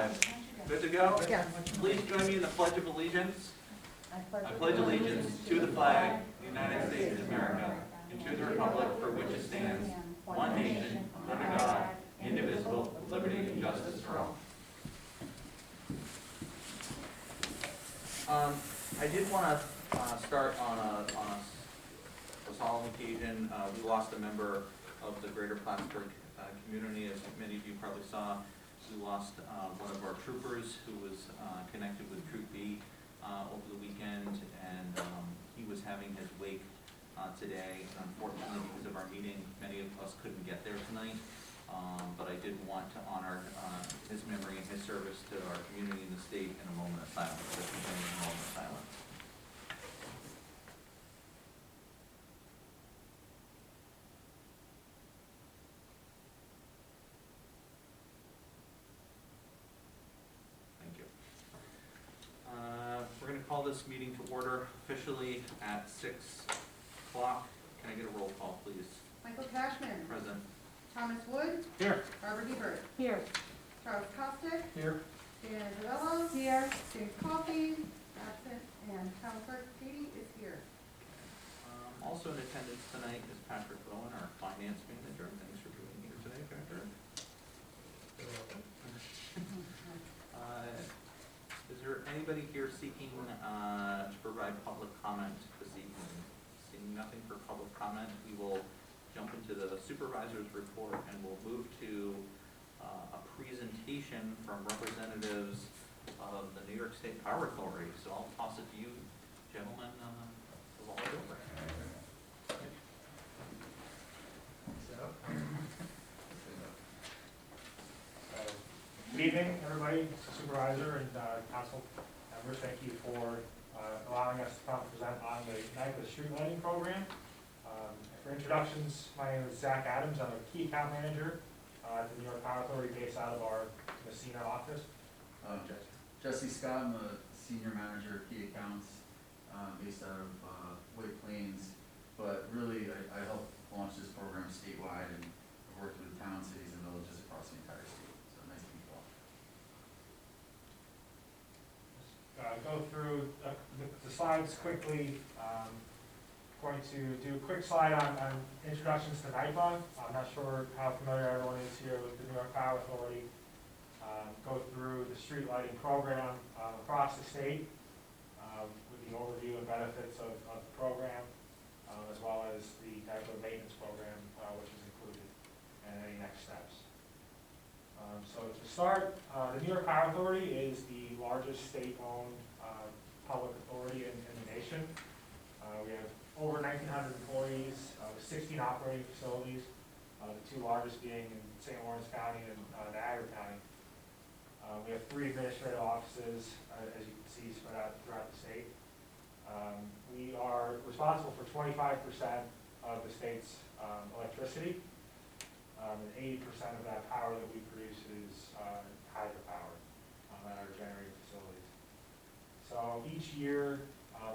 5. Good to go? Yes. Please join me in the Pledge of Allegiance. I pledge allegiance to the flag of the United States of America and to the republic for which it stands, one nation, under God, indivisible, with liberty and justice for all. I did want to start on a solemn occasion. We lost a member of the greater Plattsburgh community. As many of you probably saw, we lost one of our troopers who was connected with Troop B over the weekend, and he was having his wake today. Unfortunately, because of our meeting, many of us couldn't get there tonight, but I did want to honor his memory and his service to our community and the state in a moment of silence. So if we can, in a moment of silence. We're going to call this meeting to order officially at 6 o'clock. Can I get a roll call, please? Michael Cashman. Present. Thomas Wood. Here. Barbara Hebert. Here. Charles Costick. Here. Dan Angelello. Here. James Coffey. Absent. And town clerk Katie is here. Also in attendance tonight is Patrick Bowen, our finance manager. Thanks for being here today, Patrick. Is there anybody here seeking to provide public comment this evening? Seeing nothing for public comment, we will jump into the supervisor's report and we'll move to a presentation from representatives of the New York State Power Authority. So I'll toss it to you, gentlemen, to roll it over. Good evening, everybody, Supervisor and Council members. Thank you for allowing us to come present on the Night of the Street Lighting Program. For introductions, my name is Zach Adams. I'm a Key Account Manager at the New York Power Authority based out of our Messina office. Jesse Scott, I'm a Senior Manager of Key Accounts based out of White Plains. But really, I help launch this program statewide and I've worked with towns, cities, and villages across the entire state. So nice to meet you all. Go through the slides quickly. Going to do a quick slide on introductions to NYPA. I'm not sure how familiar everyone is here with the New York Power Authority. Go through the street lighting program across the state with the overview and benefits of the program, as well as the type of maintenance program which is included and any next steps. So to start, the New York Power Authority is the largest state-owned public authority in the nation. We have over 1,900 employees, 16 operating facilities, the two largest being in St. Lawrence County and Niagara County. We have 3 administrative offices, as you can see, spread out throughout the state. We are responsible for 25% of the state's electricity. And 80% of that power that we produce is hydropower at our generating facilities. So each year,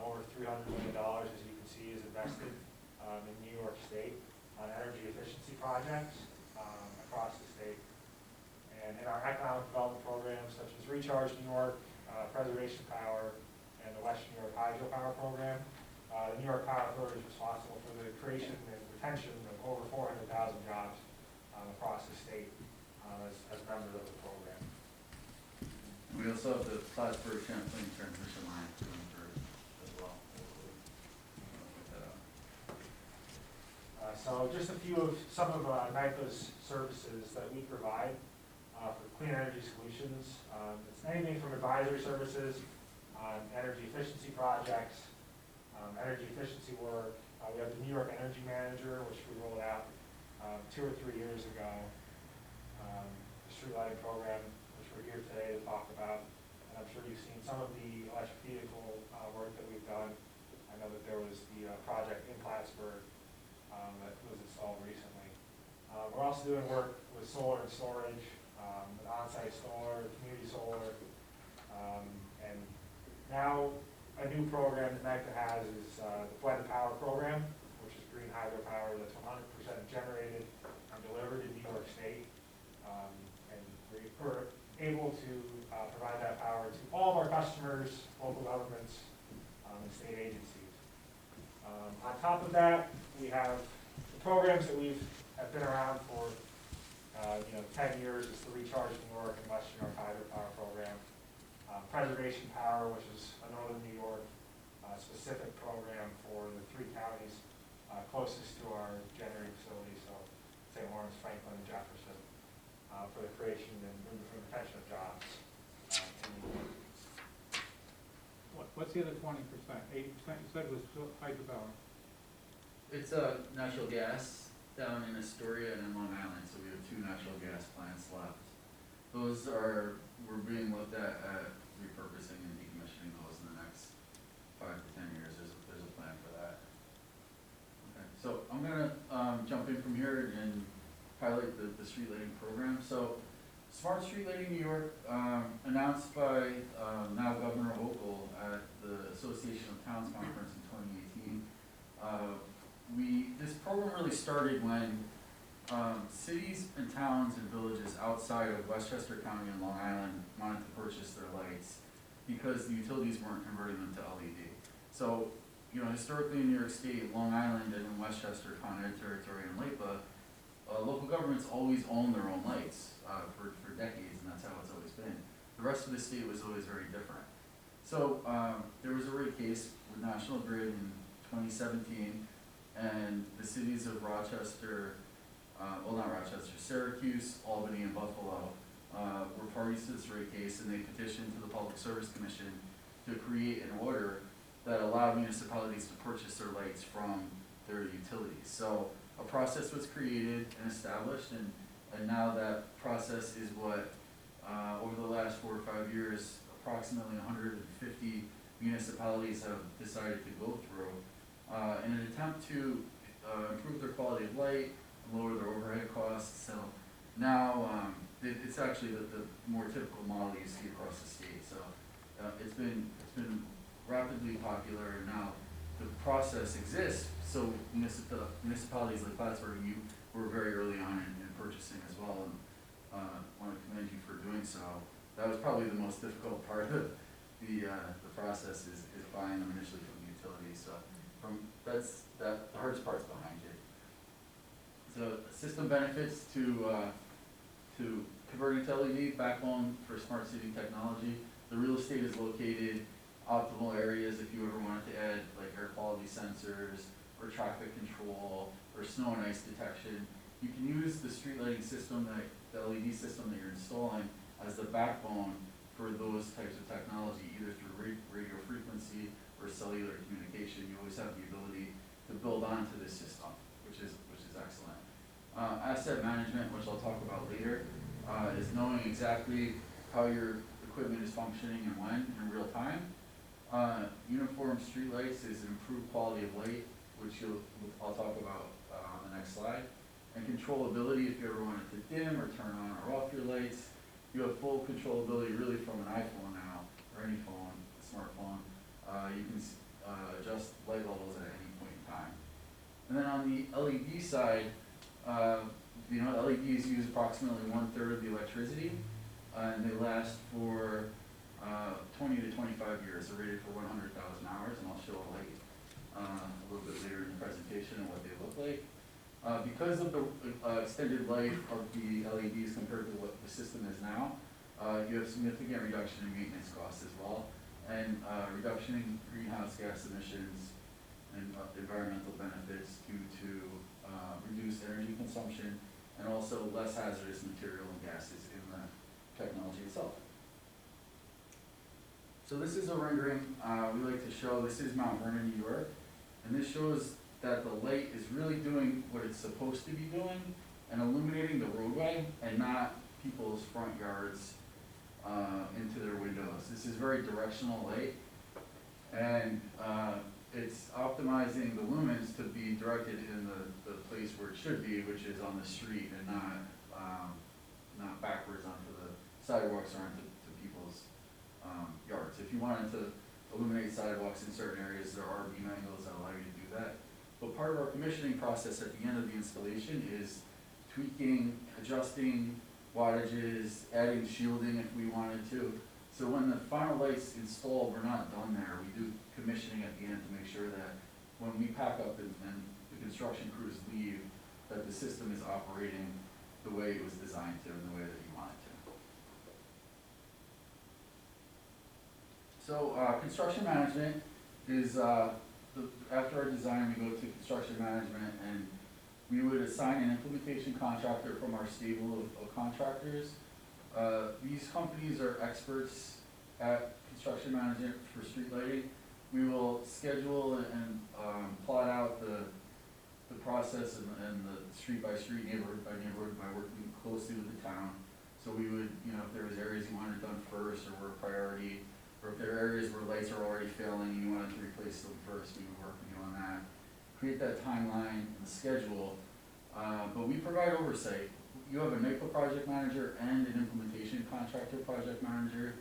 over $300 million, as you can see, is invested in New York State on energy efficiency projects across the state. And in our economic development programs, such as Recharge New York, Preservation Power, and the West New York Hydropower Program, the New York Power Authority is responsible for the creation and retention of over 400,000 jobs across the state as members of the program. We also have the Plattsburgh Champlain transmission line as well. So just a few of some of NYPA's services that we provide for clean energy solutions. It's anything from advisory services on energy efficiency projects, energy efficiency work. We have the New York Energy Manager, which we rolled out 2 or 3 years ago. The street lighting program, which we're here today to talk about. And I'm sure you've seen some of the electric vehicle work that we've done. I know that there was the project in Plattsburgh that was installed recently. We're also doing work with solar and storage, with on-site solar, community solar, and now a new program that NYPA has is the Blended Power Program, which is green hydropower that's 100% generated and delivered in New York State. And we're able to customers, local governments, and state agencies. On top of that, we have the programs that have been around for 10 years. It's the Recharge New York and Western New York Hydropower Program. Preservation Power, which is a Northern New York specific program for the 3 counties closest to our generating facilities, so St. Lawrence, Franklin, and Jefferson, for the creation and for the retention of jobs. What's the other 20%? 80% you said was hydropower. It's natural gas down in Astoria and in Long Island, so we have 2 natural gas plants left. We're being looked at repurposing and decommissioning those in the next 5 to 10 years. There's a plan for that. Okay, so I'm gonna jump in from here and highlight the street lighting program. So Smart Street Lighting New York, announced by now Governor Hochul at the Association of Towns Conference in 2018. This program really started when cities and towns and villages outside of Westchester County and Long Island wanted to purchase their lights because the utilities weren't converting them to LED. So, historically in New York State, Long Island and in Westchester, Con Ed territory, and LAPA, local governments always owned their own lights for decades, and that's how it's always been. The rest of the state was always very different. So there was a rate case with National Grid in 2017, and the cities of Rochester, Syracuse, Albany, and Buffalo were parties to this rate case, and they petitioned to the Public Service Commission to create an order that allowed municipalities to purchase their lights from their utilities. So a process was created and established, and now that process is what, over the last 4 or 5 years, approximately 150 municipalities have decided to go through in an attempt to improve their quality of light and lower their overhead costs. So now it's actually the more typical model you see across the state. So it's been rapidly popular, and now the process exists. So municipalities like Plattsburgh, you were very early on in purchasing as well, and want to commend you for doing so. That was probably the most difficult part of the process is buying them initially from the utility. So the hardest part's behind it. So system benefits to converting to LED, backbone for smart city technology. The real estate is located optimal areas if you ever wanted to add like air quality sensors or traffic control or snow and ice detection. You can use the street lighting system, the LED system that you're installing, as the backbone for those types of technology, either through radio frequency or cellular communication. You always have the ability to build onto this system, which is excellent. Asset management, which I'll talk about later, is knowing exactly how your equipment is functioning and when in real time. Uniform streetlights is improved quality of light, which I'll talk about on the next slide. And controllability, if you ever wanted to dim or turn on or off your lights, you have full controllability really from an iPhone now, or any phone, a smartphone. You can adjust light levels at any point in time. And then on the LED side, LEDs use approximately 1/3 of the electricity, and they last for 20 to 25 years. They're rated for 100,000 hours, and I'll show a light a little bit later in the presentation and what they look like. Because of the extended life of the LEDs compared to what the system is now, you have significant reduction in maintenance costs as well, and reduction in greenhouse gas emissions and environmental benefits due to reduced energy consumption and also less hazardous material and gases in the technology itself. So this is a rendering we like to show. This is Mount Vernon, New York, and this shows that the light is really doing what it's supposed to be doing and illuminating the roadway and not people's front yards into their windows. This is very directional light, and it's optimizing the lumens to be directed in the place where it should be, which is on the street and not backwards onto the sidewalks or onto people's yards. If you wanted to illuminate sidewalks in certain areas, there are beam angles that allow you to do that. But part of our commissioning process at the end of the installation is tweaking, adjusting wattages, adding shielding if we wanted to. So when the final light's installed, we're not done there. We do commissioning at the end to make sure that when we pack up and the construction crews leave, that the system is operating the way it was designed to and the way that you want it to. So, construction management is, after our design, we go to construction management, and we would assign an implementation contractor from our stable of contractors. These companies are experts at construction management for street lighting. We will schedule and plot out the process and the street by street, neighborhood by neighborhood, by working closely with the town. So we would, you know, if there was areas you wanted done first or were a priority, or if there are areas where lights are already failing and you wanted to replace them first, we would work with you on that. Create that timeline and schedule, but we provide oversight. You have a NIPA project manager and an implementation contractor project manager,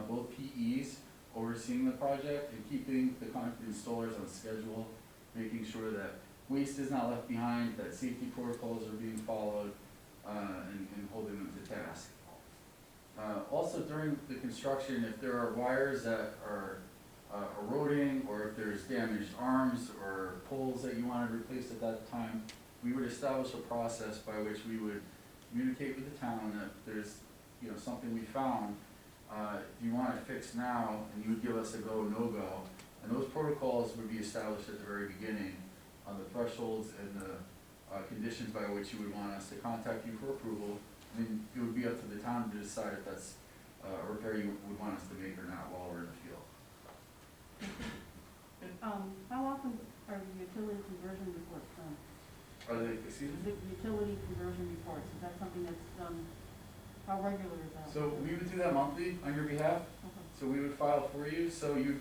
both PEs, overseeing the project and keeping the installers on schedule, making sure that waste is not left behind, that safety protocols are being followed, and holding them to task. Also during the construction, if there are wires that are eroding, or if there's damaged arms or poles that you want to replace at that time, we would establish a process by which we would communicate with the town that there's, you know, something we found, you want it fixed now, and you would give us a go, no-go. And those protocols would be established at the very beginning on the thresholds and the conditions by which you would want us to contact you for approval. And then it would be up to the town to decide if that's a repair you would want us to make or not while we're in the field. How often are the utility conversion reports done? Are they, excuse me? The utility conversion reports, is that something that's done, how regular is that? So we would do that monthly on your behalf. Okay. So we would file for you, so you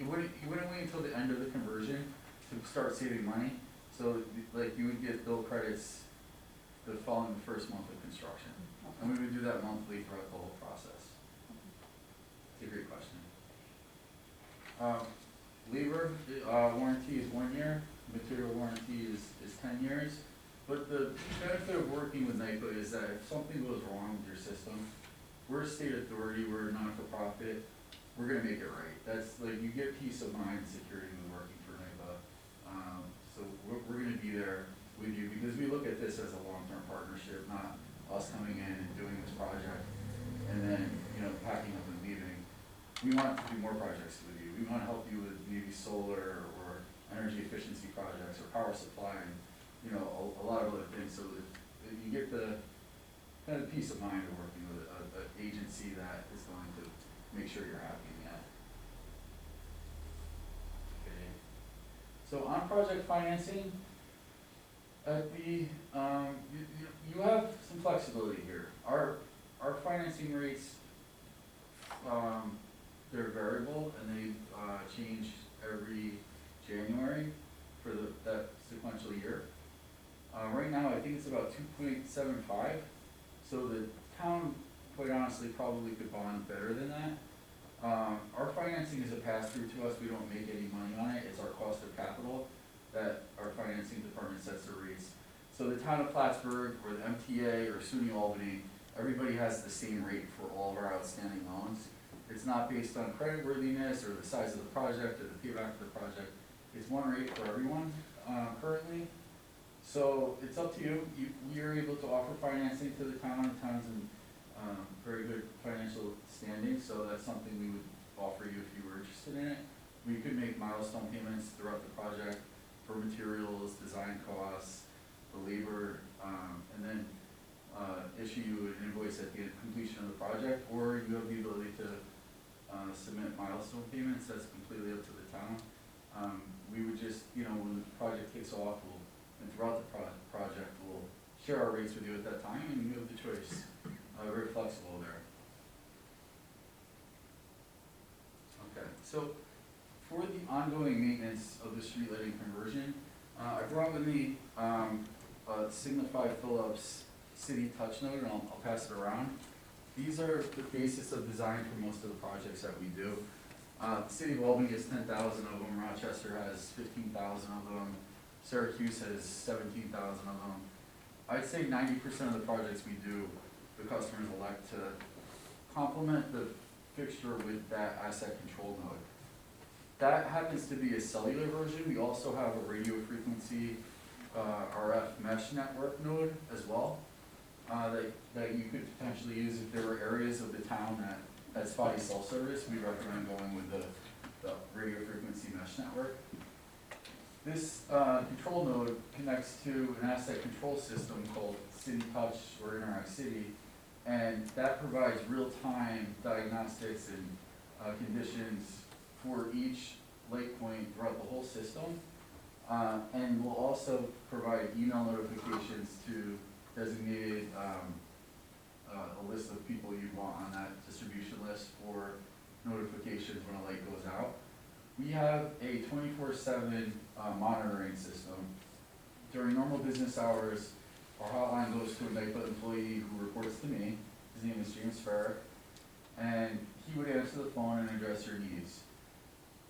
wouldn't wait until the end of the conversion to start saving money. So like you would get bill credits the following the first month of construction. Okay. And we would do that monthly throughout the whole process. It's a great question. Labor warranty is 1 year, material warranty is 10 years. But the benefit of working with NIPA is that if something goes wrong with your system, we're a state authority, we're a non-for-profit, we're gonna make it right. That's like, you get peace of mind and security when working for NIPA. So we're gonna be there with you, because we look at this as a long-term partnership, not us coming in and doing this project and then, you know, packing up and leaving. We want to do more projects with you. We want to help you with maybe solar or energy efficiency projects or power supply and, you know, a lot of other things, so that you get the kind of peace of mind of working with an agency that is going to make sure you're happy in the end. Okay. So on project financing, at the, you have some flexibility here. Our financing rates, they're variable and they change every January for that sequential year. Right now, I think it's about 2.75. So the town, quite honestly, probably could bond better than that. Our financing is a pass-through to us. We don't make any money on it. It's our cost of capital that our financing department sets the rates. So the town of Plattsburgh or the MTA or SUNY Albany, everybody has the same rate for all of our outstanding loans. It's not based on creditworthiness or the size of the project or the payback of the project. It's one rate for everyone currently. So it's up to you. We are able to offer financing to the town. The town's in very good financial standing, so that's something we would offer you if you were interested in it. We could make milestone payments throughout the project for materials, design costs, the labor, and then issue you an invoice at the completion of the project, or you have the ability to submit milestone payments. That's completely up to the town. We would just, you know, when the project kicks off, and throughout the project, we'll share our rates with you at that time, and you have the choice. Very flexible there. Okay, so for the ongoing maintenance of the street lighting conversion, I brought with me Signify Phillips City Touch Note, and I'll pass it around. These are the basis of design for most of the projects that we do. The City of Albany has 10,000 of them, Rochester has 15,000 of them, Syracuse has 17,000 of them. I'd say 90% of the projects we do, the customers elect to complement the fixture with that asset control node. That happens to be a cellular version. We also have a radio frequency RF mesh network node as well, that you could potentially use if there were areas of the town that had spotty cell service. We recommend going with the radio frequency mesh network. This control node connects to an asset control system called City Touch or Interact City, and that provides real-time diagnostics and conditions for each light point throughout the whole system. And will also provide email notifications to designated a list of people you want on that distribution list for notifications when a light goes out. We have a 24/7 monitoring system. During normal business hours, our hotline goes to a NIPA employee who reports to me. His name is James Farrick, and he would answer the phone and address your needs.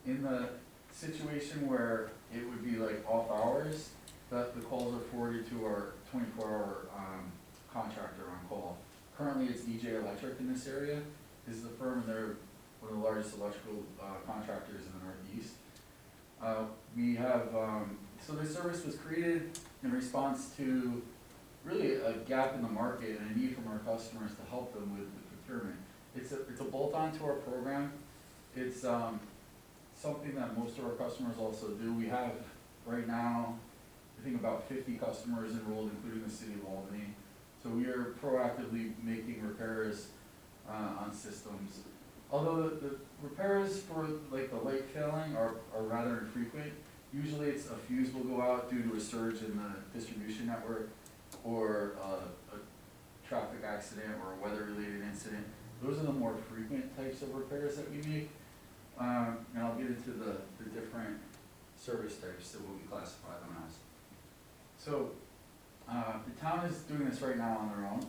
In the situation where it would be like off hours, the calls are forwarded to our 24-hour contractor on call. Currently, it's DJ Electric in this area. This is the firm, and they're one of the largest electrical contractors in the Northeast. We have, so this service was created in response to really a gap in the market and a need from our customers to help them with the procurement. It's a bolt-on to our program. It's something that most of our customers also do. We have right now, I think about 50 customers enrolled, including the city of Albany. So we are proactively making repairs on systems. Although the repairs for like the light failing are rather infrequent. Usually it's a fuse will go out due to a surge in the distribution network, or a traffic accident or a weather-related incident. Those are the more frequent types of repairs that we make. And I'll get into the different service types that we classify them as. So the town is doing this right now on their own.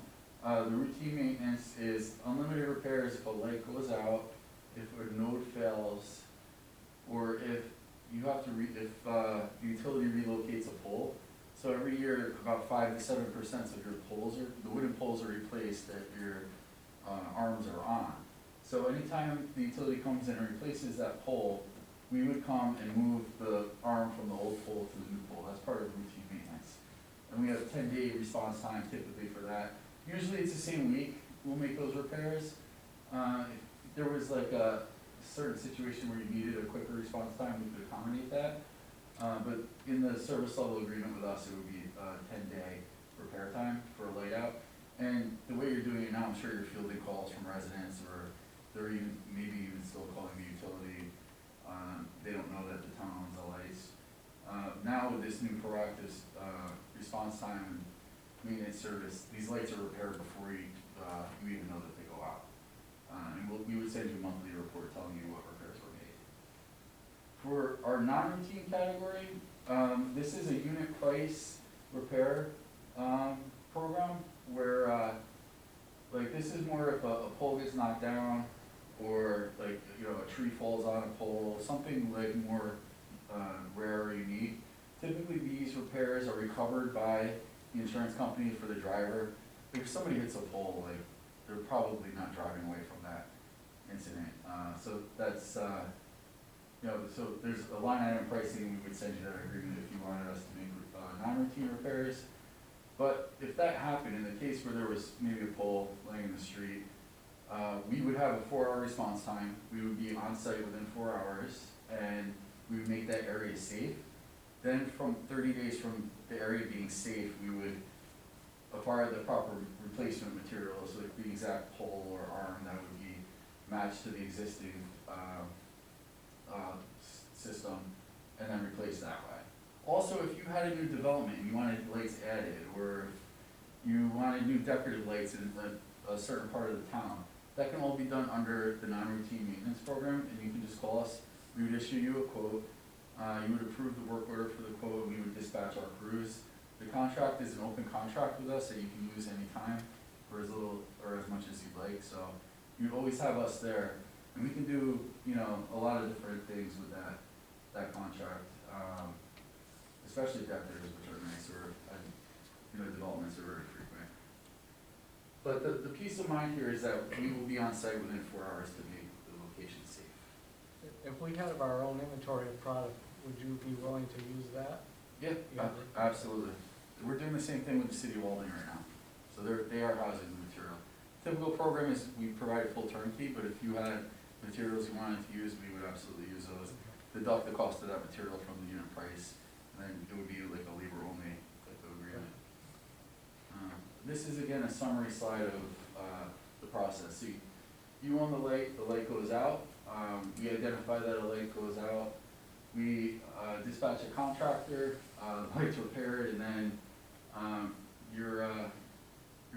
The routine maintenance is unlimited repairs if a light goes out, if a node fails, or if you have to if the utility relocates a pole. So every year, about 5 to 7% of your poles the wooden poles are replaced that your arms are on. So anytime the utility comes in and replaces that pole, we would come and move the arm from the old pole to the new pole. That's part of routine maintenance. And we have a 10-day response time typically for that. Usually it's the same week we'll make those repairs. If there was like a certain situation where you needed a quicker response time, we could accommodate that. But in the service level agreement with us, it would be a 10-day repair time for a light out. And the way you're doing it now, I'm sure you're fielding calls from residents, or they're maybe even still calling the utility. They don't know that the town owns the lights. Now with this new proactive response time and maintenance service, these lights are repaired before you even know that they go out. And we would send you a monthly report telling you what repairs were made. For our non-routine category, this is a unit price repair program where like this is more if a pole gets knocked down, or like a tree falls on a pole, something like more rare or unique. Typically these repairs are recovered by the insurance company for the driver. If somebody hits a pole, like they're probably not driving away from that incident. So that's so there's a line item pricing. We would send you that agreement if you wanted us to make non-routine repairs. But if that happened, in the case where there was maybe a pole laying in the street, we would have a 4-hour response time. We would be on site within 4 hours, and we would make that area safe. Then from 30 days from the area being safe, we would acquire the proper replacement materials, like the exact pole or arm that would be matched to the existing system, and then replace that way. Also, if you had a new development and you wanted lights added, or you wanted new decorative lights in a certain part of the town, that can all be done under the non-routine maintenance program, and you can just call us. We would issue you a quote. You would approve the work order for the quote, and we would dispatch our crews. The contract is an open contract with us that you can use anytime for as little or as much as you'd like. So you'd always have us there, and we can do a lot of different things with that contract, especially decorators, which are nice, or developments are very frequent. But the peace of mind here is that we will be on site within 4 hours to make the location safe. If we had our own inventory of product, would you be willing to use that? Yeah, Yeah. absolutely. We're doing the same thing with the city of Albany right now. So they are housing the material. Typical program is we provide a full turnkey, but if you had materials you wanted to use, we would absolutely use those. Deduct the cost of that material from the unit price, and then it would be like a labor-only type of agreement. This is again a summary slide of the process. So you own the light goes out. We identify that a light goes out. We dispatch a contractor, light's repaired, and then your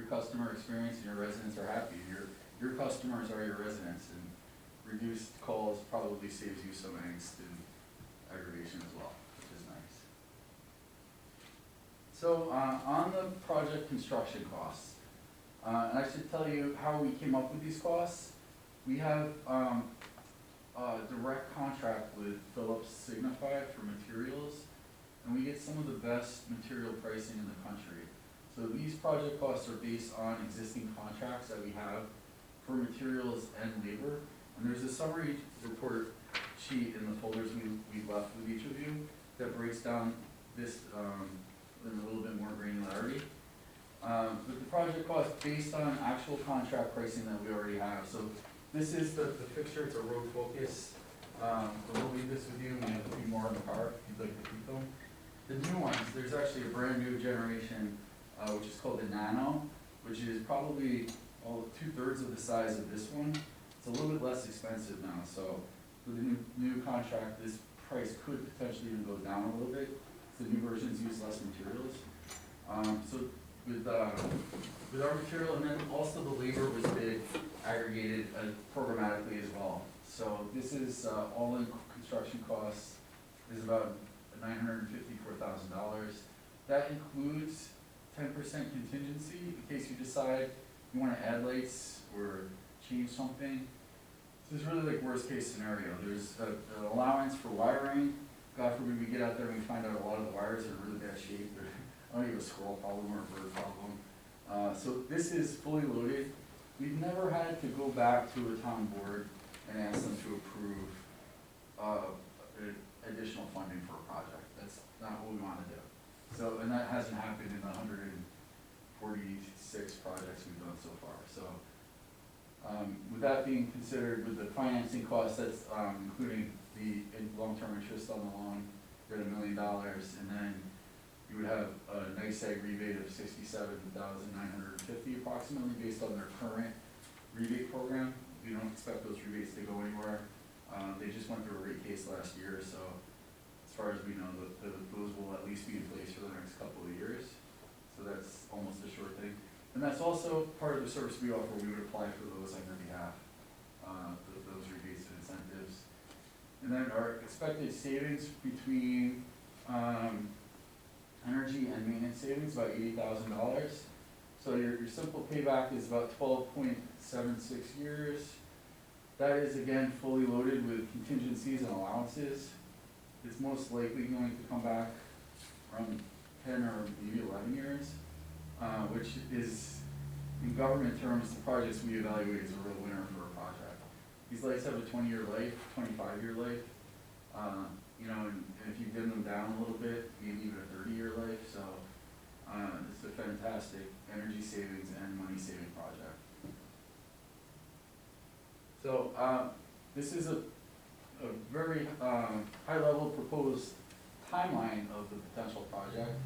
customer experience and your residents are happy. Your customers are your residents, and reduced calls probably saves you some angst and aggravation as well, which is nice. So on the project construction costs, and I should tell you how we came up with these costs. We have a direct contract with Phillips Signify for materials, and we get some of the best material pricing in the country. So these project costs are based on existing contracts that we have for materials and labor. And there's a summary report sheet in the folders we left with each of you that breaks down this in a little bit more granularity. But the project cost based on actual contract pricing that we already have. So this is the fixture, it's a road focus. We'll leave this with you, and we have a few more in the car if you'd like to keep them. The new ones, there's actually a brand new generation, which is called the Nano, which is probably 2/3 of the size of this one. It's a little bit less expensive now, so with the new contract, this price could potentially even go down a little bit. The new versions use less materials. So with our material, and then also the labor was bid, aggregated programmatically as well. So this is all-in construction costs is about $954,000. That includes 10% contingency in case you decide you want to add lights or change something. So it's really like worst case scenario. There's an allowance for wiring. God forbid we get out there and we find out a lot of the wires are in really bad shape. I don't even have a squirrel problem or a bird problem. So this is fully loaded. We've never had to go back to a town board and ask them to approve additional funding for a project. That's not what we want to do. So, and that hasn't happened in the 146 projects we've done so far. So with that being considered, with the financing costs, that's including the long-term interest on the loan, you're at $1 million, and then you would have a NYSEG rebate of $67,950 approximately based on their current rebate program. We don't expect those rebates to go anywhere. They just went through a rate case last year, so as far as we know, those will at least be in place for the next couple of years. So that's almost a sure thing. And that's also part of the service we offer. We would apply for those on your behalf, those rebates and incentives. And then our expected savings between energy and maintenance savings, about $80,000. So your simple payback is about 12.76 years. That is again fully loaded with contingencies and allowances. It's most likely going to come back around 10 or maybe 11 years, which is, in government terms, the projects we evaluate as a real winner for a project. These lights have a 20-year life, 25-year life, you know, and if you dim them down a little bit, maybe even a 30-year life. So it's a fantastic energy savings and money saving project. So this is a very high-level proposed timeline of the potential project.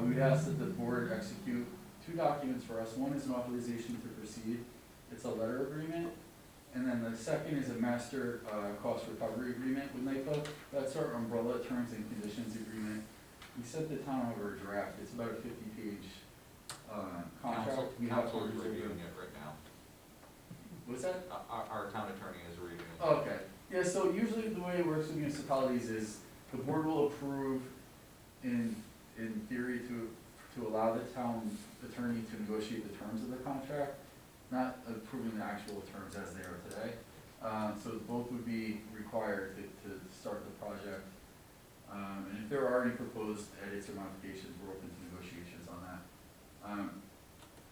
We would ask that the board execute 2 documents for us. One is an authorization to proceed. It's a letter agreement. And then the second is a master cost recovery agreement with NYPA. That's our umbrella terms and conditions agreement. We sent the town over a draft. It's about a 50-page contract. Council is reviewing it right now. What's that? Our town attorney is reviewing it. Okay. Yeah, so usually the way it works with municipalities is the board will approve in theory to allow the town attorney to negotiate the terms of the contract, not approving the actual terms as they are today. So both would be required to start the project. And if there are any proposed edits or modifications, we're open to negotiations on that.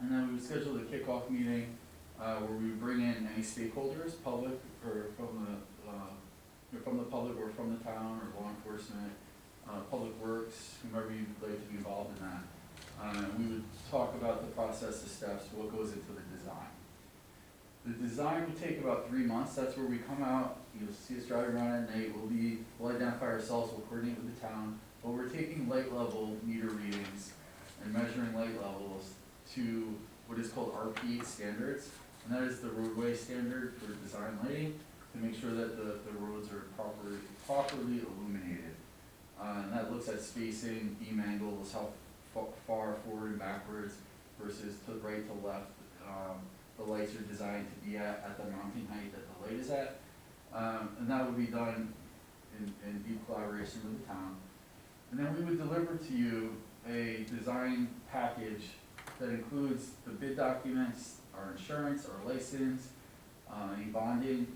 And then we would schedule the kickoff meeting, where we would bring in any stakeholders, public, or from the public or from the town, or law enforcement, public works, whomever you'd like to be involved in that. We would talk about the process, the steps, what goes into the design. The design will take about 3 months. That's where we come out, you'll see us driving around at night, we'll identify ourselves, we'll coordinate with the town, but we're taking light level meter readings and measuring light levels to what is called RP standards, and that is the roadway standard for design lighting, to make sure that the roads are properly illuminated. And that looks at spacing, beam angles, how far forward and backwards versus to right to left. The lights are designed to be at the mounting height that the light is at. And that would be done in deep collaboration with the town. And then we would deliver to you a design package that includes the bid documents, our insurance, our license, any bonding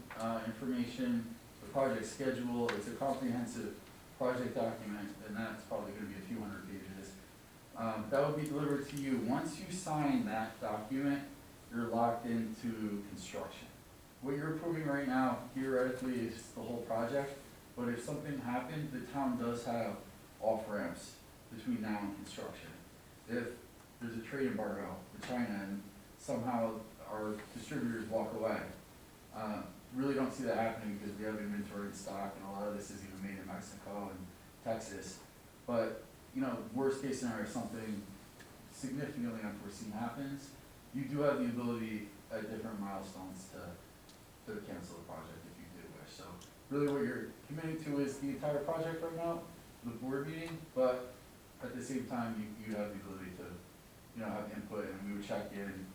information, the project schedule. It's a comprehensive project document, and that's probably going to be a few hundred pages. That would be delivered to you. Once you sign that document, you're locked into construction. What you're approving right now, theoretically, is the whole project, but if something happened, the town does have off-ramps between now and construction. If there's a trade embargo with China and somehow our distributors walk away, really don't see that happening because we have inventory in stock, and a lot of this is even made in Mexico and Texas. But, you know, worst case scenario, something significantly unforeseen happens, you do have the ability at different milestones to cancel the project if you do wish. So really what you're committing to is the entire project right now, the board meeting, but at the same time, you have the ability to, you know, have input, and we would check in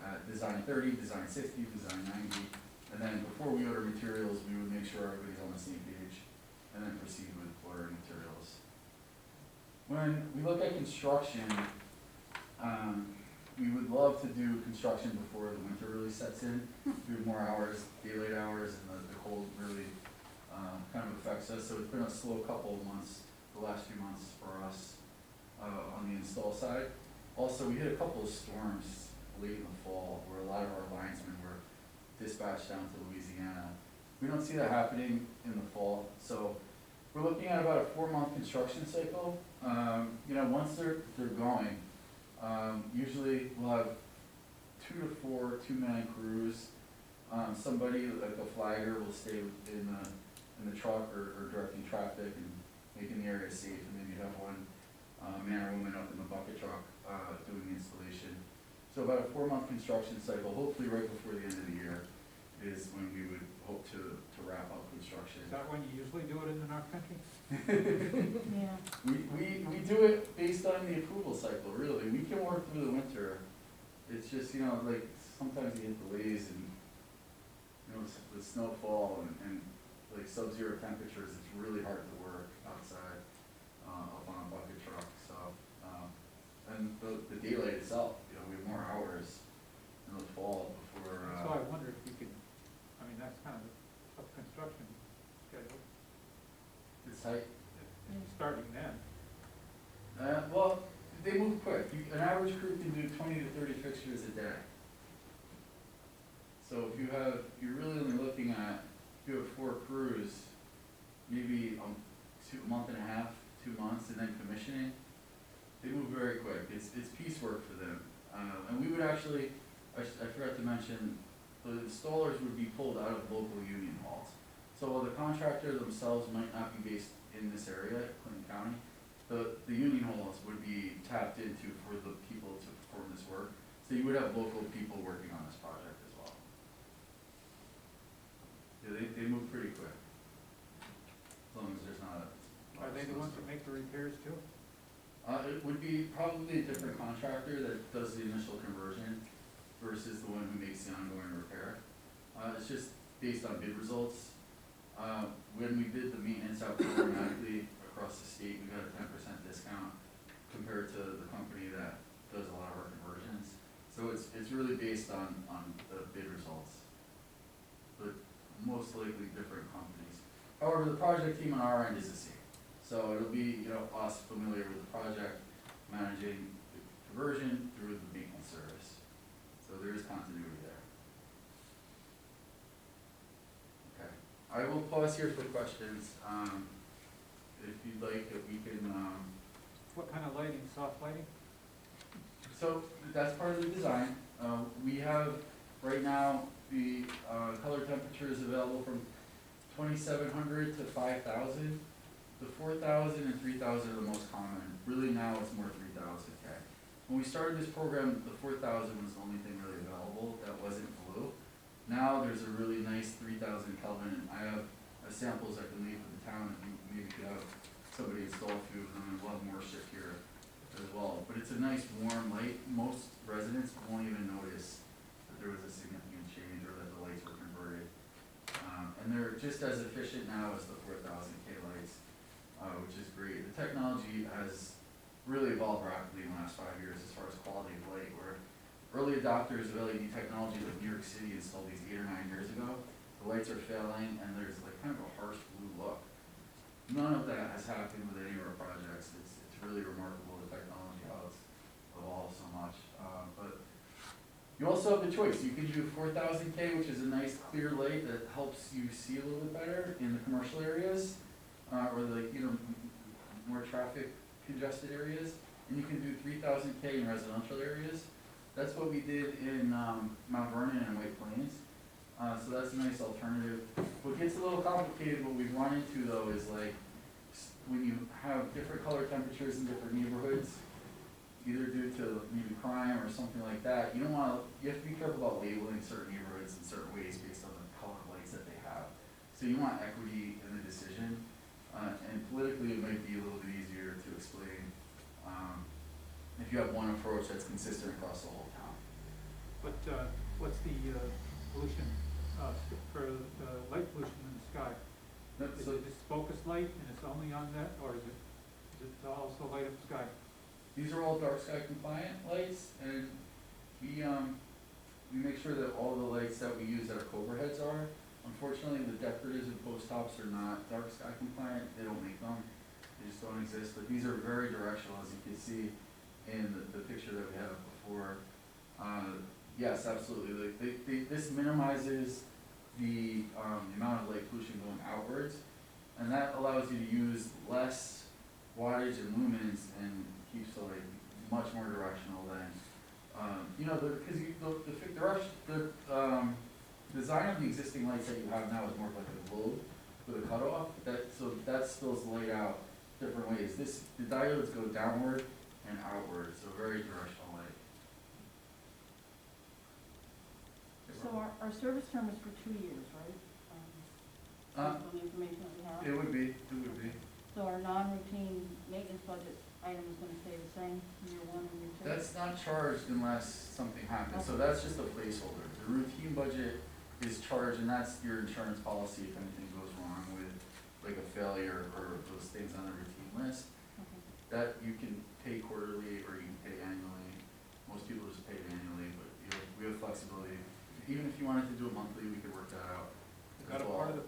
at design 30, design 60, design 90, and then before we order materials, we would make sure everybody's on the same page, and then proceed with ordering materials. When we look at construction, we would love to do construction before the winter really sets in. We have more hours, daylight hours, and the cold really kind of affects us. So it's been a slow couple of months, the last few months for us on the install side. Also, we hit a couple of storms late in the fall where a lot of our linesmen were dispatched down to Louisiana. We don't see that happening in the fall. So we're looking at about a 4-month construction cycle. You know, once they're going, usually we'll have 2 to 4 two-man crews. Somebody like a flagger will stay in the truck or directing traffic and making the area safe, and then you have one man or woman up in the bucket truck doing the installation. So about a 4-month construction cycle, hopefully right before the end of the year is when we would hope to wrap up construction. Is that when you usually do it in the North Country? Yeah. We do it based on the approval cycle, really. We can work through the winter. It's just, you know, like sometimes you hit delays and, you know, with snowfall and like sub-zero temperatures, it's really hard to work outside up on a bucket truck. So, and the daylight itself, you know, we have more hours in the fall before. So I wonder if you could, I mean, that's kind of a tough construction schedule, It's tight. starting then. Well, they move quick. An average crew can do 20 to 30 fixtures a day. So if you're really only looking at, if you have 4 crews, maybe a month and a half, 2 months, and then commissioning, they move very quick. It's piecework for them. And we would actually, I forgot to mention, the installers would be pulled out of local union halls. So while the contractor themselves might not be based in this area, Clinton County, the union halls would be tapped into for the people to perform this work. So you would have local people working on this project as well. Yeah, they move pretty quick, as long as there's not a. Are they the ones that make the repairs too? It would be probably a different contractor that does the initial conversion versus the one who makes the ongoing repair. It's just based on bid results. When we bid the maintenance out programmatically across the state, we got a 10% discount compared to the company that does a lot of our conversions. So it's really based on the bid results, but most likely different companies. However, the project team on our end is the same. So it'll be, you know, us familiar with the project, managing the conversion through the maintenance service. So there is continuity there. Okay, I will pause here for questions. If you'd like, if we can, What kind of lighting, soft lighting? so that's part of the design. We have, right now, the color temperatures available from 2,700 to 5,000. The 4,000 and 3,000 are the most common. Really now it's more 3,000 K. When we started this program, the 4,000 was the only thing really available that wasn't blue. Now there's a really nice 3,000 Kelvin, and I have samples I can leave with the town, and maybe could have somebody install a few of them, and we'll have more shipped here as well. But it's a nice warm light. Most residents won't even notice that there was a significant change or that the lights were converted. And they're just as efficient now as the 4,000 K lights, which is great. The technology has really evolved rapidly in the last 5 years as far as quality of light, where early adopters of LED technology like New York City installed these 8 or 9 years ago. The lights are failing and there's like kind of a harsh blue look. None of that has happened with any of our projects. It's really remarkable, the technology, how it's evolved so much. But you also have the choice. You can do 4,000 K, which is a nice clear light that helps you see a little bit better in the commercial areas, or like, you know, more traffic congested areas. And you can do 3,000 K in residential areas. That's what we did in Mount Vernon and White Plains. So that's a nice alternative. What gets a little complicated, what we've run into though, is like when you have different color temperatures in different neighborhoods, either due to maybe crime or something like that, you don't want to, you have to be careful about labeling certain neighborhoods in certain ways based on the color lights that they have. So you want equity in the decision, and politically it might be a little bit easier to explain if you have one approach that's consistent across the whole town. But, what's the, pollution, for the light pollution in the sky? Is So it just focus light and it's only on that, or is it also light up the sky? these are all dark sky compliant lights, and we make sure that all the lights that we use that our Cobra heads are. Unfortunately, the decorators and post tops are not dark sky compliant. They don't make them. They just don't exist. But these are very directional, as you can see in the picture that we had up before. Yes, absolutely. This minimizes the amount of light pollution going outwards, and that allows you to use less wattage and lumens and keeps the light much more directional than, you know, because the design of the existing lights that you have now is more like a globe with a cutoff. So that spills the light out different ways. The diodes go downward and outward, so very directional light. So our service term is for 2 years, right? Based on the information that we have. It would be. So our non-routine maintenance budget item is gonna stay the same, year 1 and year 2? That's not charged unless something happens, so that's just a placeholder. The routine budget is charged, and that's your insurance policy if anything goes wrong with like a failure or those things on the routine list. Okay. That you can pay quarterly or you can pay annually. Most people just pay it annually, but we have flexibility. Even if you wanted to do it monthly, we could work that out. Is that a part of the,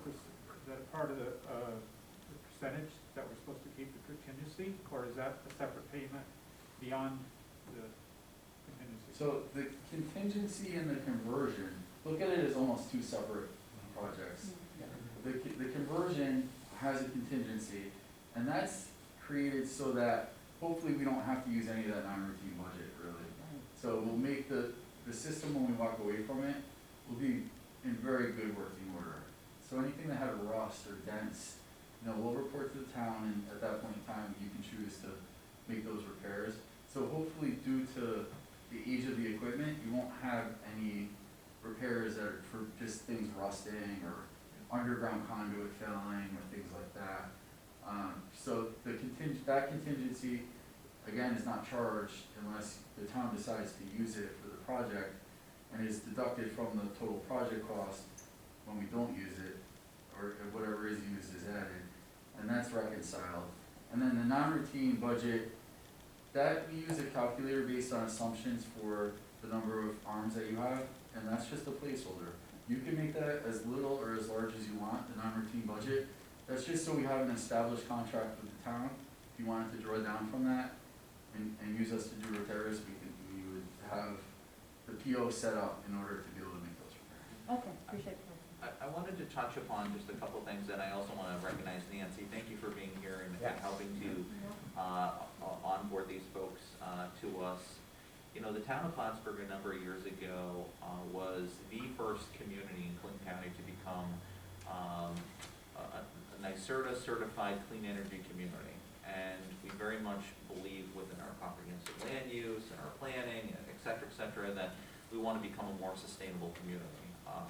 percentage that we're supposed to keep the contingency, or is that a separate payment beyond the contingency? So the contingency and the conversion, look at it as almost two separate projects. The conversion has a contingency, and that's created so that hopefully we don't have to use any of that non-routine budget, really. So we'll make the system, when we walk away from it, will be in very good working order. So anything that had rust or dents, you know, we'll report to the town, and at that point in time, you can choose to make those repairs. So hopefully, due to the age of the equipment, you won't have any repairs that are for just things rusting or underground conduit failing or things like that. So that contingency, again, is not charged unless the town decides to use it for the project, and is deducted from the total project cost when we don't use it, or whatever is used is added, and that's reconciled. And then the non-routine budget, that we use a calculator based on assumptions for the number of arms that you have, and that's just a placeholder. You can make that as little or as large as you want, the non-routine budget. That's just so we have an established contract with the town. If you wanted to draw down from that and use us to do repairs, we would have the PO set up in order to be able to make those repairs. Okay, appreciate it. I wanted to touch upon just a couple things, and I also want to recognize Nancy. Thank you for being here and helping to onboard these folks to us. You know, the town of Plattsburgh a number of years ago was the first community in Clinton County to become a NYSERDA certified clean energy community. And we very much believe within our comprehensive land use and our planning, and et cetera, that we want to become a more sustainable community.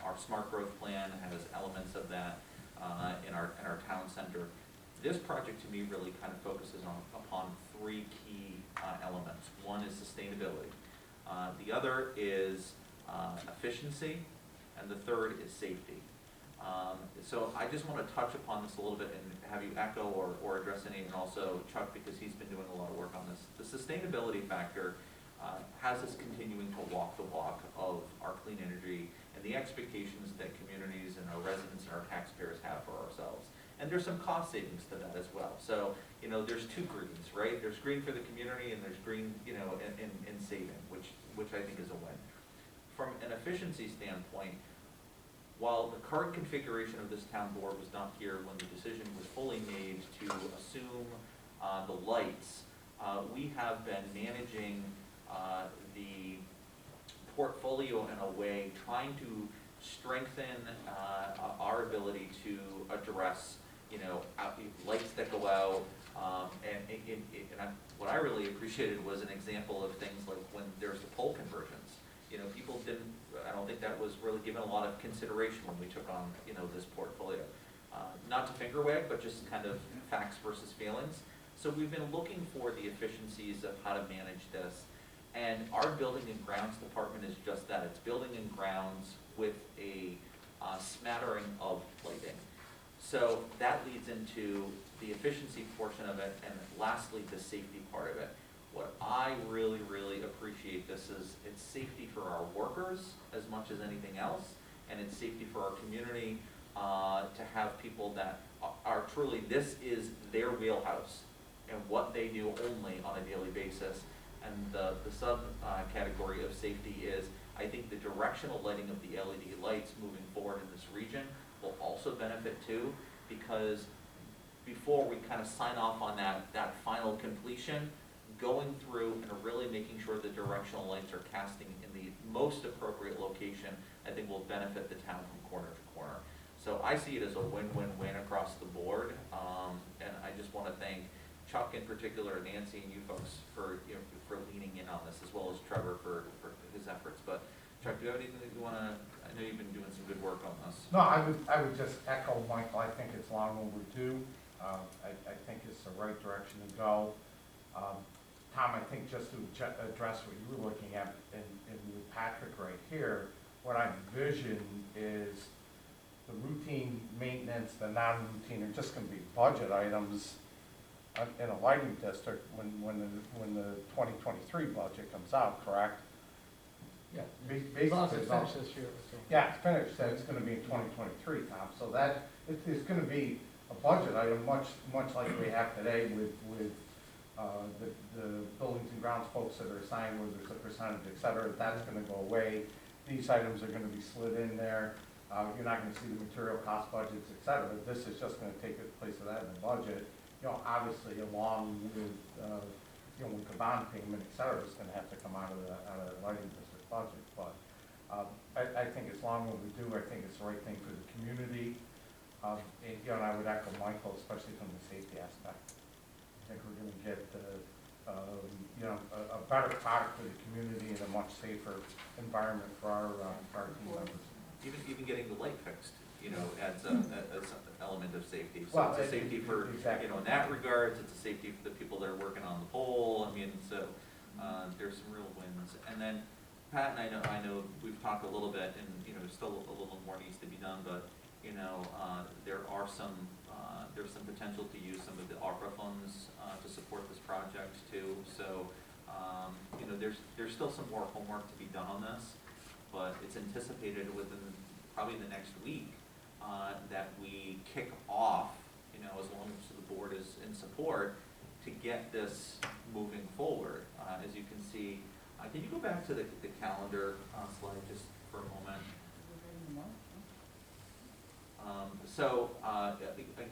Our smart growth plan has elements of that in our town center. This project to me really kind of focuses upon three key elements. One is sustainability. The other is efficiency, and the third is safety. So I just want to touch upon this a little bit and have you echo or address any, and also Chuck, because he's been doing a lot of work on this. The sustainability factor has us continuing to walk the walk of our clean energy and the expectations that communities and our residents and our taxpayers have for ourselves. And there's some cost savings to that as well. So, you know, there's two greens, right? There's green for the community, and there's green, you know, in saving, which I think is a win. From an efficiency standpoint, while the current configuration of this town board was not here when the decision was fully made to assume the lights, we have been managing the portfolio in a way trying to strengthen our ability to address, you know, lights that go out. What I really appreciated was an example of things like when there's the pole conversions. You know, people didn't, I don't think that was really given a lot of consideration when we took on, you know, this portfolio. Not to finger wag, but just kind of facts versus feelings. So we've been looking for the efficiencies of how to manage this. And our building and grounds department is just that. It's building and grounds with a smattering of lighting. So that leads into the efficiency portion of it, and lastly, the safety part of it. What I really, really appreciate this is it's safety for our workers as much as anything else, and it's safety for our community to have people that are truly, this is their wheelhouse and what they do only on a daily basis. And the category of safety is, I think the directional lighting of the LED lights moving forward in this region will also benefit too, because before we kind of sign off on that final completion, going through and really making sure the directional lights are casting in the most appropriate location, I think will benefit the town from corner to corner. So I see it as a win-win-win across the board, and I just want to thank Chuck in particular, Nancy, and you folks for, you know, for leaning in on this, as well as Trevor for his efforts. But Chuck, do you have anything that you want to? I know you've been doing some good work on this. No, I would just echo Michael. I think it's long overdue. I think it's the right direction to go. Tom, I think just to address what you were looking at in with Patrick right here, what I envision is the routine maintenance, the non-routine are just going to be budget items in a lighting district when the 2023 budget comes out, correct? Yeah, Basically, as long as it's finished this year. So. yeah, it's finished, so it's gonna be in 2023, Tom, so that, it's gonna be a budget item, much like we have today with the buildings and grounds folks that are assigned where there's a percentage, et cetera. That's gonna go away. These items are gonna be slid in there. You're not gonna see the material cost budgets, et cetera. This is just gonna take the place of that in the budget. You know, obviously along with, you know, with the bond payment, et cetera, it's gonna have to come out of the lighting district budget. But I think it's long overdue. I think it's the right thing for the community. And, you know, and I would echo Michael, especially from the safety aspect. I think we're gonna get, you know, a better product for the community and a much safer environment for our team members. Even getting the light fixed, you know, adds an element of safety. So Well, it's a safety for, exactly. you know, in that regards, it's a safety for the people that are working on the pole. I mean, so there's some real wins. And then Pat and I know we've talked a little bit, and you know, still a little more needs to be done, but you know, there's some potential to use some of the ARPA funds to support this project too. So you know, there's still some more homework to be done on this, but it's anticipated within probably the next week that we kick off, you know, as long as the board is in support, to get this moving forward. As you can see, Can you go back to the calendar slide just for a moment?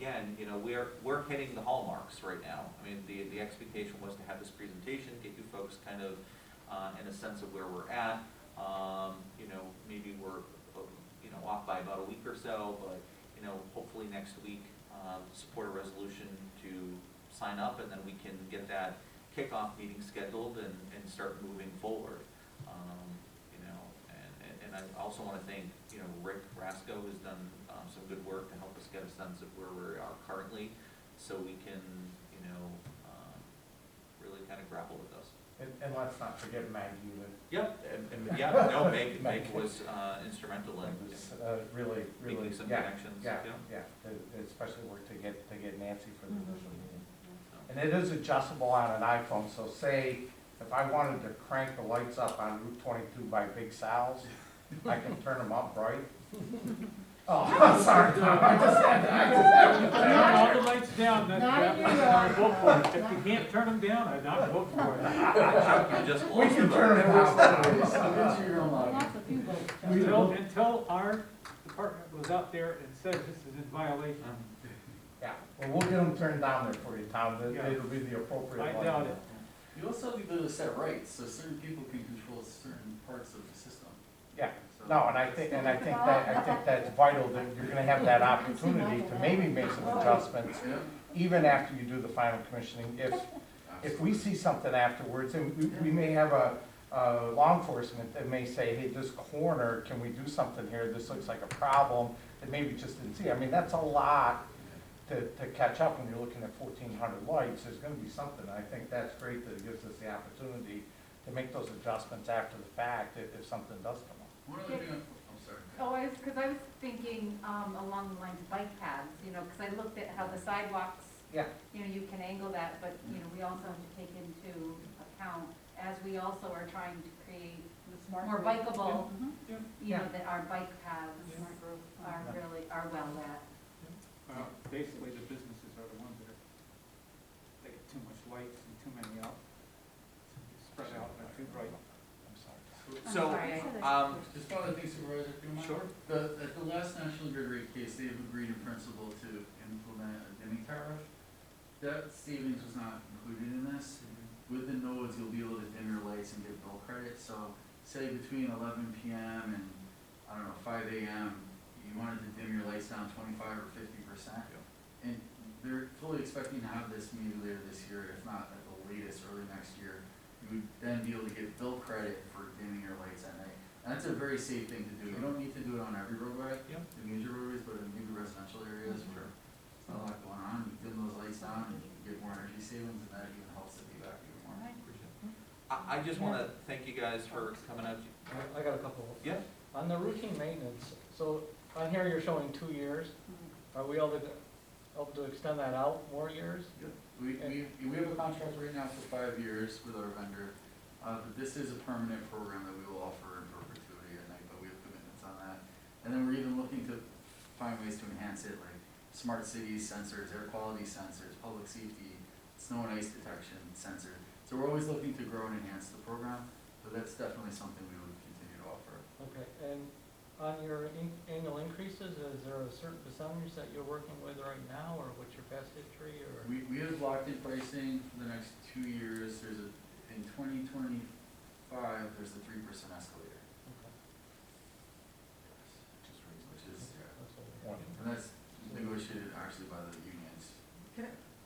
Again, you know, we're hitting the hallmarks right now. I mean, the expectation was to have this presentation, get you folks kind of in a sense of where we're at. You know, maybe we're, you know, off by about a week or so, but, you know, hopefully next week, support a resolution to sign up, and then we can get that kickoff meeting scheduled and start moving forward. You know, and I also want to thank, you know, Rick Rasco has done some good work to help us get a sense of where we are currently, so we can, you know, really kind of grapple with those. And let's not forget Maggie, that Yep, and yeah, no, Meg was instrumental in really, making some yeah, connections. yeah, especially work to get Nancy for the initial meeting. And it is adjustable on an iPhone, so say, if I wanted to crank the lights up on Route 22 by Big Sal's, I can turn them up bright. Oh, I'm sorry, Tom, I just had to. Turn all the lights down, Not in your I'd vote for it. yard. If you can't turn them down, I'd not vote for it. Chuck, you just We lost can the turn vote. them down. Convince your own I lobby. lost a few votes. Chuck. Until our department was out there and said this is in violation. Yeah, well, we'll get them turned down there for you, Tom, Yeah. it'll be the appropriate I one. doubt it. You also have the ability to set rights, so certain people can control certain parts of the system. Yeah, So- no, and I think that's vital, that you're gonna have that opportunity to maybe make some adjustments, Yeah, even after you do the final commissioning, if we see something afterwards, and we may have a law enforcement that may say, hey, this corner, can we do something here, this looks like a problem, that maybe just didn't see, I mean, that's a lot to catch up when you're looking at 1,400 lights, there's gonna be something, I think that's great that it gives us the opportunity to make those adjustments after the fact, if something does come up. one other thing, I'm sorry. Oh, because I was thinking along the lines of bike paths, you know, because I looked at how the sidewalks, Yeah. you know, you can angle that, but, you know, we also have to take into account, as we also are trying to create The smart more grid. bikeable, Mhm. you know, that our bike paths Smart grid. are well lit. Well, basically, the businesses are the ones that are, they get too much lights and too many out, spread out, they're too bright. I'm sorry. So, I'm sorry, Just one other thing, Supervisor, if you don't mind. Sure. At the last National Grid rate case, they have agreed in principle to implement a dimming tariff. That savings was not included in this. With the nodes, you'll be able to dim your lights and get bill credit, so say between 11 PM and, I don't know, 5 AM, you wanted to dim your lights down 25 or 50%. And they're fully expecting to have this maybe later this year, if not at the latest, early next year. You would then be able to get bill credit for dimming your lights at night. And that's a very safe thing to do. You don't need to do it on every roadway, Yep. the major roadways, but in maybe residential areas where there's not a lot going on, you dim those lights down and you get more energy savings, and that even helps the payback even more. I just want to thank you guys for coming out. I got a couple. Yeah. On the routine maintenance, so on here you're showing 2 years. Are we able to extend that out more years? We have a contract right now for 5 years with our vendor, but this is a permanent program that we will offer in perpetuity at night, but we have commitments on that. And then we're even looking to find ways to enhance it, like smart cities sensors, air quality sensors, public safety, snow and ice detection sensors. So we're always looking to grow and enhance the program, but that's definitely something we would continue to offer. Okay, and on your annual increases, is there a certain percentage that you're working with right now, or what's your past history, or? We have locked in pricing for the next 2 years. In 2025, there's a 3% escalator. Okay. Which is, That's what and that's negotiated actually by the unions.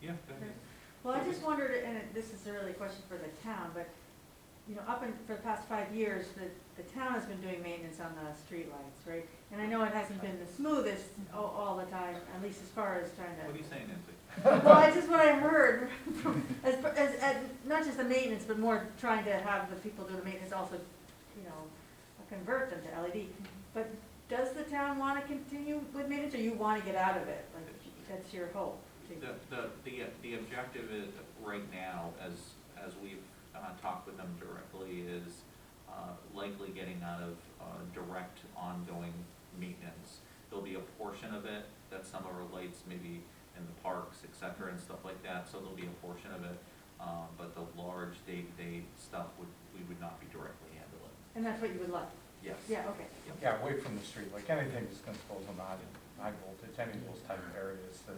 Yeah, go ahead. Well, I just wondered, and this is really a question for the town, but, you know, for the past 5 years, the town has been doing maintenance on the streetlights, right? And I know it hasn't been the smoothest all the time, at least as far as trying What are to. you saying, Nancy? Well, it's just what I heard, as not just the maintenance, but more trying to have the people doing the maintenance also, you know, convert them to LED. But does the town want to continue with maintenance, or you want to get out of it? Like, that's your hope? The objective is, right now, as we've talked with them directly, is likely getting out of direct ongoing maintenance. There'll be a portion of it that some of our lights maybe in the parks, et cetera, and stuff like that, so there'll be a portion of it. but the large day-to-day stuff we would not be directly handling. And that's what you would like? Yes. Yeah, okay. Yeah, away from the street, like anything that's gonna expose them high voltage, any of those type of areas that,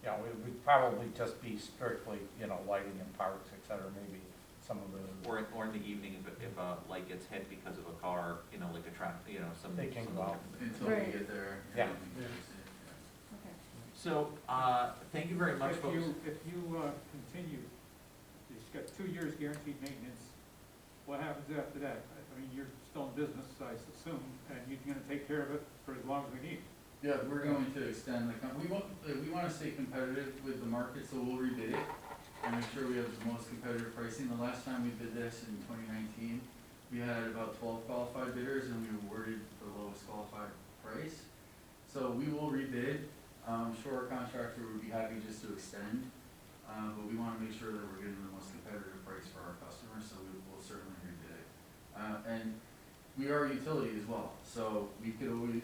you know, it would probably just be strictly, you know, lighting in parks, et cetera, maybe some of the, Or in the evening, if a light gets hit because of a car, you know, like a traffic, you know, some. They can some- go out. Until Right. we get there. Yeah. Okay. So, thank you very much, If folks. if you continue, you've got 2 years guaranteed maintenance, what happens after that? I mean, you're still in business, I assume, and you're gonna take care of it for as long as we need. Yeah, we're going to extend we want to stay competitive with the market, so we'll rebid it and make sure we have the most competitive pricing. The last time we did this in 2019, we had about 12 qualified bidders and we awarded the lowest qualified price. So we will rebid. I'm sure our contractor would be happy just to extend, but we want to make sure that we're getting the most competitive price for our customers, so we will certainly rebid it. And we are a utility as well, so we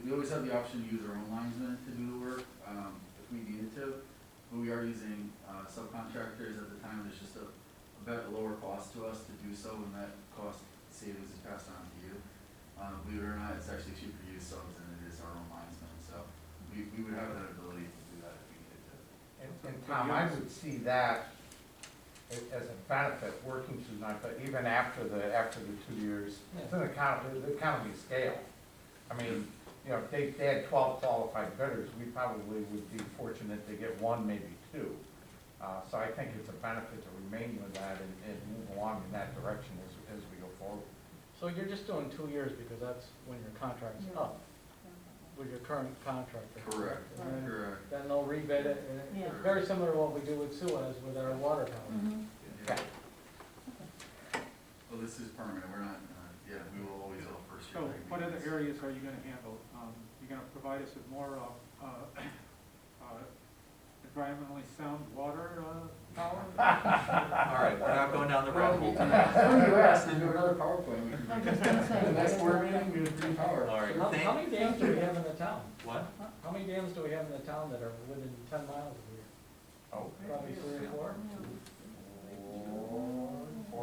always have the option to use our own linesmen to do the work, if we needed to. But we are using, subcontractors at the time, there's just a bit lower cost to us to do so, and that cost savings is passed on to you. Believe it or not, it's actually cheaper to use subs than it is our own linesmen, so we would have that ability to do that if we needed to. and Tom, I would see that as a benefit, working through night, but even after the 2 years, it's an economy of scale. I mean, you know, if they had 12 qualified bidders, we probably would be fortunate to get one, maybe two. So I think it's a benefit to remain with that and move along in that direction as we go forward. So you're just doing 2 years because that's when your contract's up with your current contractor? Correct, And then- correct. Then they'll rebid it, and Yeah. it's very similar to what we do with Suez with our water tower. Mhm. Yeah. Well, this is permanent, we're not, we will always offer first year. So what other areas are you gonna handle? You're gonna provide us with more, environmentally sound water, power? All right, we're not going down the rabbit hole tonight. You asked to do another PowerPoint, we I can. was just gonna say. The next board meeting, we would bring power. All right, How thank, many dams do we have in the town? what? How many dams do we have in the town that are within 10 miles of here? Oh. Probably 3 or 4?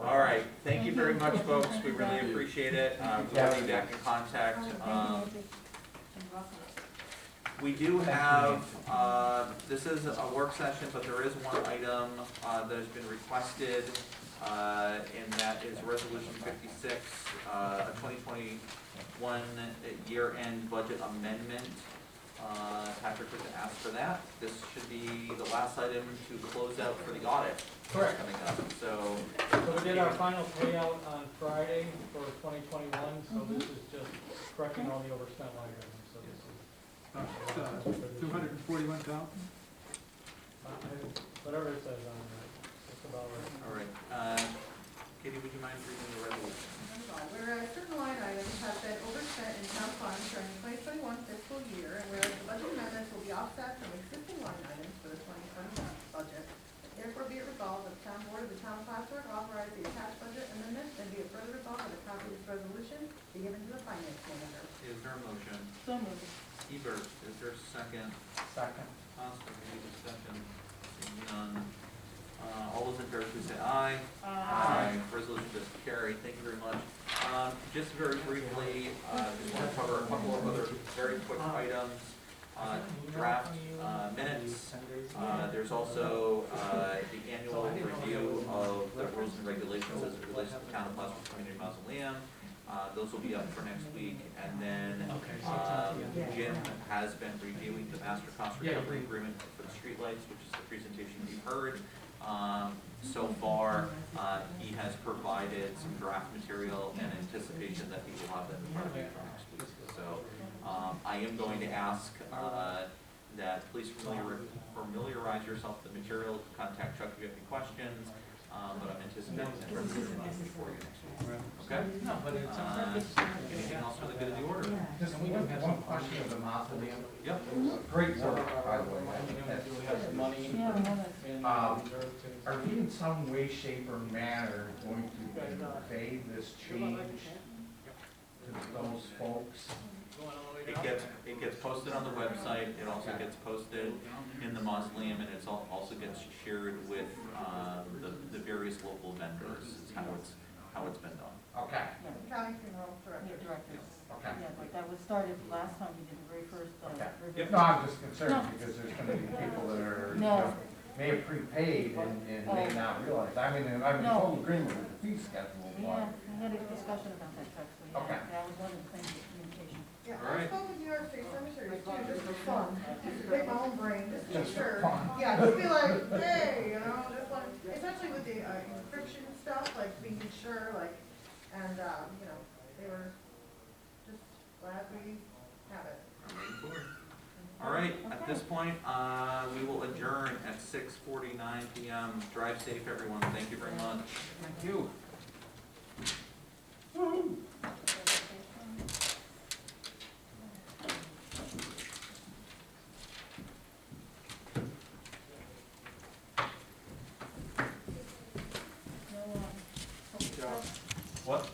All right, thank you very much, folks, we really appreciate it, we'll be back in contact. We do have, this is a work session, but there is one item that has been requested, and that is Resolution 56, a 2021 year-end budget amendment. Patrick was asked for that. This should be the last item to close out for the audit. Correct. Coming up, so. So we did our final payout on Friday for 2021, so this is just correcting all the overspent line items, so this is. 241,000? Whatever it says on there, it's about right. All right, Katie, would you mind reading the resolution? Whereas certain line items have been overspent in town funds during the 2021 fiscal year, and whereas the budget amendments will be offset from existing line items for the 2021 budget, therefore be it resolved that the town board of the town of Plattsburgh authorize the attached budget amendment, and be it further resolved that a copy of this resolution be given to the finance manager. Is there a motion? So moved. Hebert, is there a second? Second. Oscar, any discussion? Seeing none. All those in favor, please say aye. Resolution does carry. Thank you very much. Just very briefly, just want to cover a couple of other very quick items. Draft minutes. There's also the annual review of the rules and regulations as it relates to the town of Plattsburgh Community Mausoleum. Those will be up for next week, and then Jim has been reviewing the master cost recovery agreement for the streetlights, which is the presentation you've heard. So far, he has provided some draft material in anticipation that he will have them in front of you for next week. So I am going to ask that please familiarize yourself with the material, contact Chuck if you have any questions, but I'm anticipating that resolution will be for you next week. Okay? No, but it's, Anything else for the good of the order? Just one question of the mausoleum. Yep. Great work, by the way. do we have some money Yeah, we have it. in reserve to? Are we in some way, shape, or manner going to convey this change to those folks? going all the way It down? it gets posted on the website, it also gets posted in the mausoleum, and also gets shared with, the various local vendors, is how it's been done. Okay, Yeah, County funeral yeah, director. directors. okay. Yeah, but that was started last time we did the very first, Okay. revision. No, I'm just No. concerned because there's gonna be people that are, you No. know, may have prepaid and may Oh. not realize. I mean, I'm in No. total agreement with the fee schedule, Yeah, but, we had a discussion about that, actually. Yeah, Okay. that was one of the things with communication. Yeah, All I right. spoke with New York State Cemeteries too, just for fun, just to pick my own brain, just to be Just for sure. fun. Yeah, just be like, hey, you know, just want, especially with the encryption stuff, like being sure, like, and, you know, they were just glad we have it. All right, at this point, we will adjourn at 6:49 PM. Drive safe, everyone, thank you very much. Thank you. No, What?